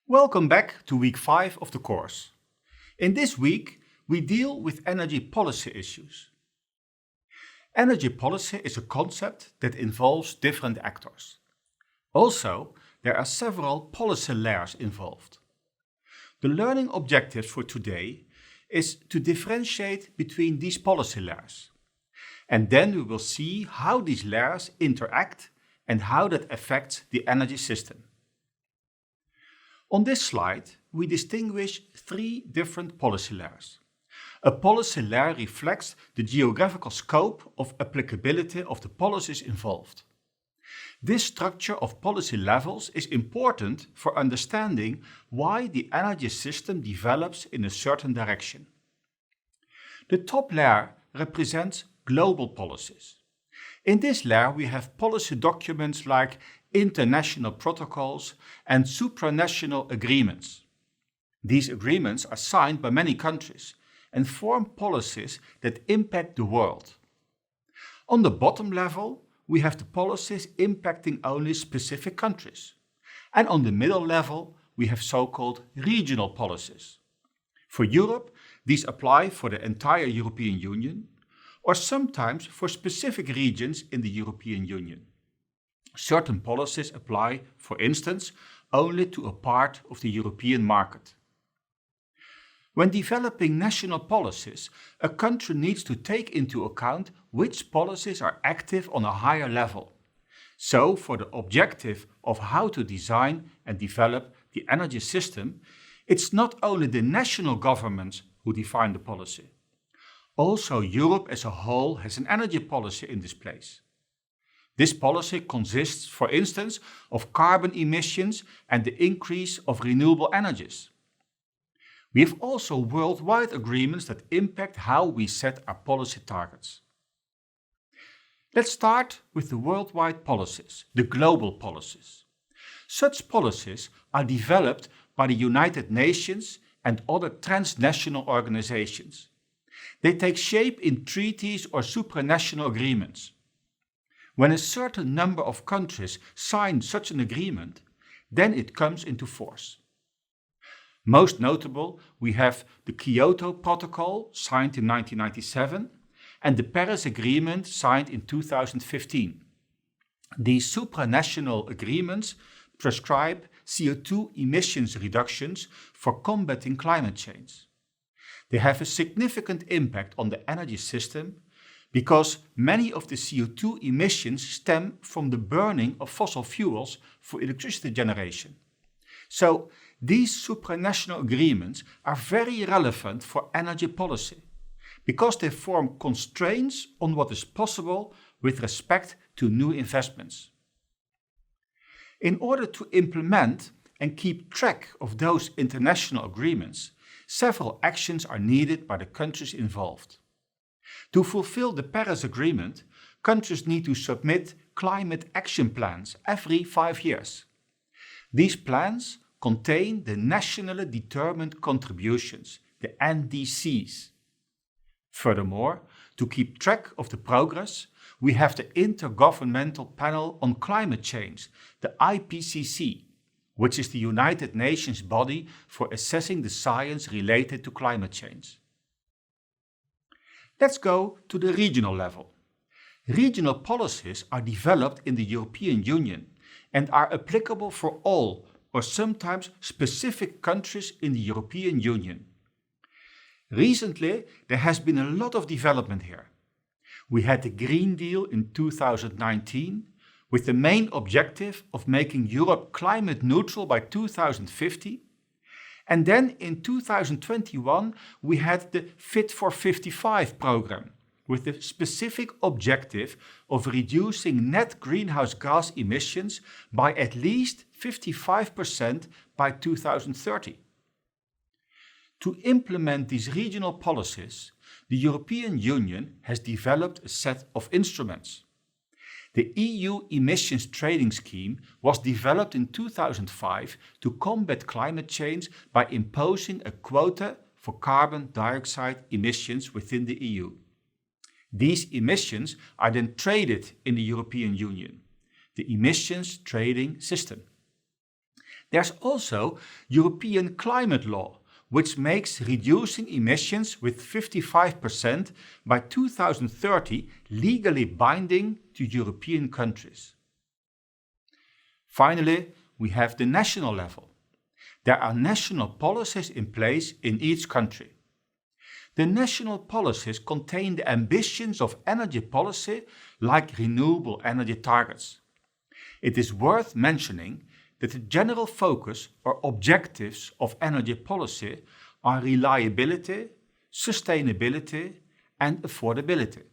Welcome back to week 5 of the course. In this week, we deal with energy policy issues. Energy policy is a concept that involves different actors. Also, there are several policy layers involved. The learning objective for today is to differentiate between these policy layers. And then we will see how these layers interact and how that affects the energy system. On this slide, we distinguish 3 different policy layers. A policy layer reflects the geographical scope of applicability of the policies involved. This structure of policy levels is important for understanding why the energy system develops in a certain direction. The top layer represents global policies. In this layer we have policy documents like international protocols and supranational agreements. These agreements are signed by many countries and form policies that impact the world. On the bottom level, we have the policies impacting only specific countries. And on the middle level, we have so-called regional policies. For Europe, these apply for the entire European Union, or sometimes for specific regions in the European Union. Certain policies apply, for instance, only to a part of the European market. When developing national policies, a country needs to take into account which policies are active on a higher level. So, for the objective of how to design and develop the energy system, it's not only the national governments who define the policy. Also, Europe as a whole has an energy policy in this place. This policy consists, for instance, of carbon emissions and the increase of renewable energies. We have also worldwide agreements that impact how we set our policy targets. Let's start with the worldwide policies, the global policies. Such policies are developed by the United Nations and other transnational organizations. They take shape in treaties or supranational agreements. When a certain number of countries sign such an agreement, then it comes into force. Most notable, we have the Kyoto Protocol, signed in 1997, and the Paris Agreement, signed in 2015. These supranational agreements prescribe CO2 emissions reductions for combating climate change. They have a significant impact on the energy system because many of the CO2 emissions stem from the burning of fossil fuels for electricity generation. So, these supranational agreements are very relevant for energy policy because they form constraints on what is possible with respect to new investments. In order to implement and keep track of those international agreements, several actions are needed by the countries involved. To fulfill the Paris Agreement, countries need to submit climate action plans every 5 years. These plans contain the nationally determined contributions, the NDCs. Furthermore, to keep track of the progress, we have the Intergovernmental Panel on Climate Change, the IPCC, which is the United Nations body for assessing the science related to climate change. Let's go to the regional level. Regional policies are developed in the European Union and are applicable for all or sometimes specific countries in the European Union. Recently, there has been a lot of development here. We had the Green Deal in 2019 with the main objective of making Europe climate neutral by 2050. And then in 2021 we had the Fit for 55 program with the specific objective of reducing net greenhouse gas emissions by at least 55% by 2030. To implement these regional policies, the European Union has developed a set of instruments. The EU Emissions Trading Scheme was developed in 2005 to combat climate change by imposing a quota for carbon dioxide emissions within the EU. These emissions are then traded in the European Union, the emissions trading system. There's also European climate law, which makes reducing emissions with 55% by 2030 legally binding to European countries. Finally, we have the national level. There are national policies in place in each country. The national policies contain the ambitions of energy policy, like renewable energy targets. It is worth mentioning that the general focus or objectives of energy policy are reliability, sustainability, and affordability.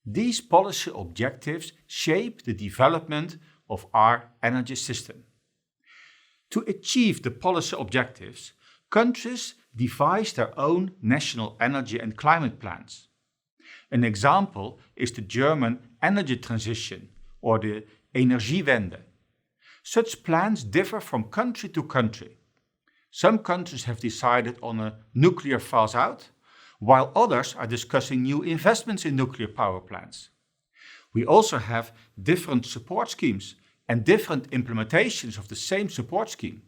These policy objectives shape the development of our energy system. To achieve the policy objectives, countries devise their own national energy and climate plans. An example is the German energy transition, or the Energiewende. Such plans differ from country to country. Some countries have decided on a nuclear phase-out, while others are discussing new investments in nuclear power plants. We also have different support schemes and different implementations of the same support scheme.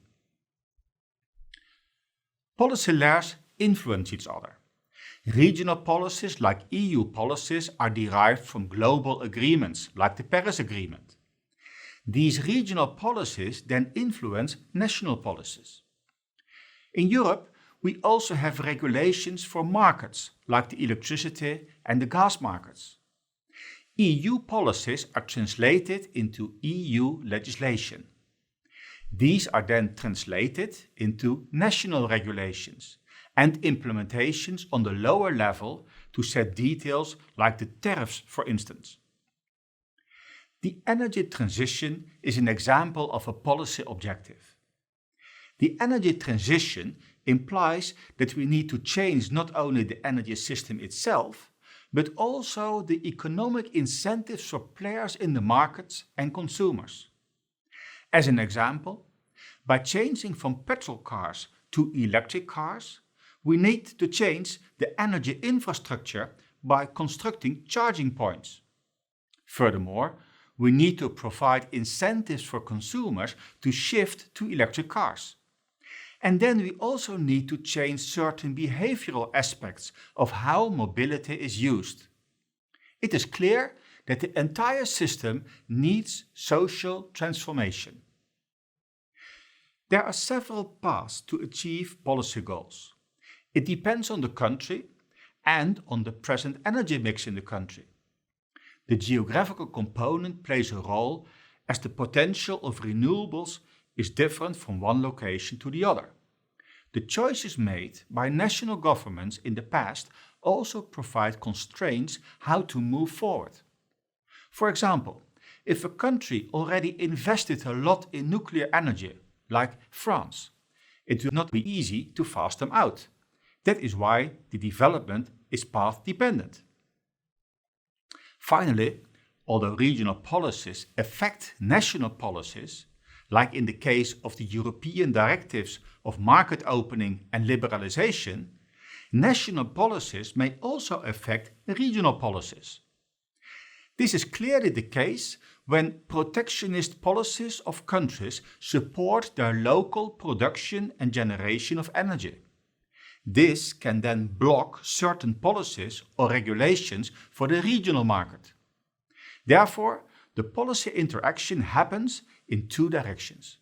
Policy layers influence each other. Regional policies like EU policies are derived from global agreements like the Paris Agreement. These regional policies then influence national policies. In Europe, we also have regulations for markets like the electricity and the gas markets. EU policies are translated into EU legislation. These are then translated into national regulations and implementations on the lower level to set details like the tariffs, for instance. The energy transition is an example of a policy objective. The energy transition implies that we need to change not only the energy system itself, but also the economic incentives for players in the markets and consumers. As an example, by changing from petrol cars to electric cars, we need to change the energy infrastructure by constructing charging points. Furthermore, we need to provide incentives for consumers to shift to electric cars. And then we also need to change certain behavioral aspects of how mobility is used. It is clear that the entire system needs social transformation. There are several paths to achieve policy goals. It depends on the country and on the present energy mix in the country. The geographical component plays a role as the potential of renewables is different from one location to the other. The choices made by national governments in the past also provide constraints how to move forward. For example, if a country already invested a lot in nuclear energy, like France, it will not be easy to phase them out. That is why the development is path dependent. Finally, although regional policies affect national policies, like in the case of the European directives of market opening and liberalization, national policies may also affect regional policies. This is clearly the case when protectionist policies of countries support their local production and generation of energy. This can then block certain policies or regulations for the regional market. Therefore, the policy interaction happens in two directions.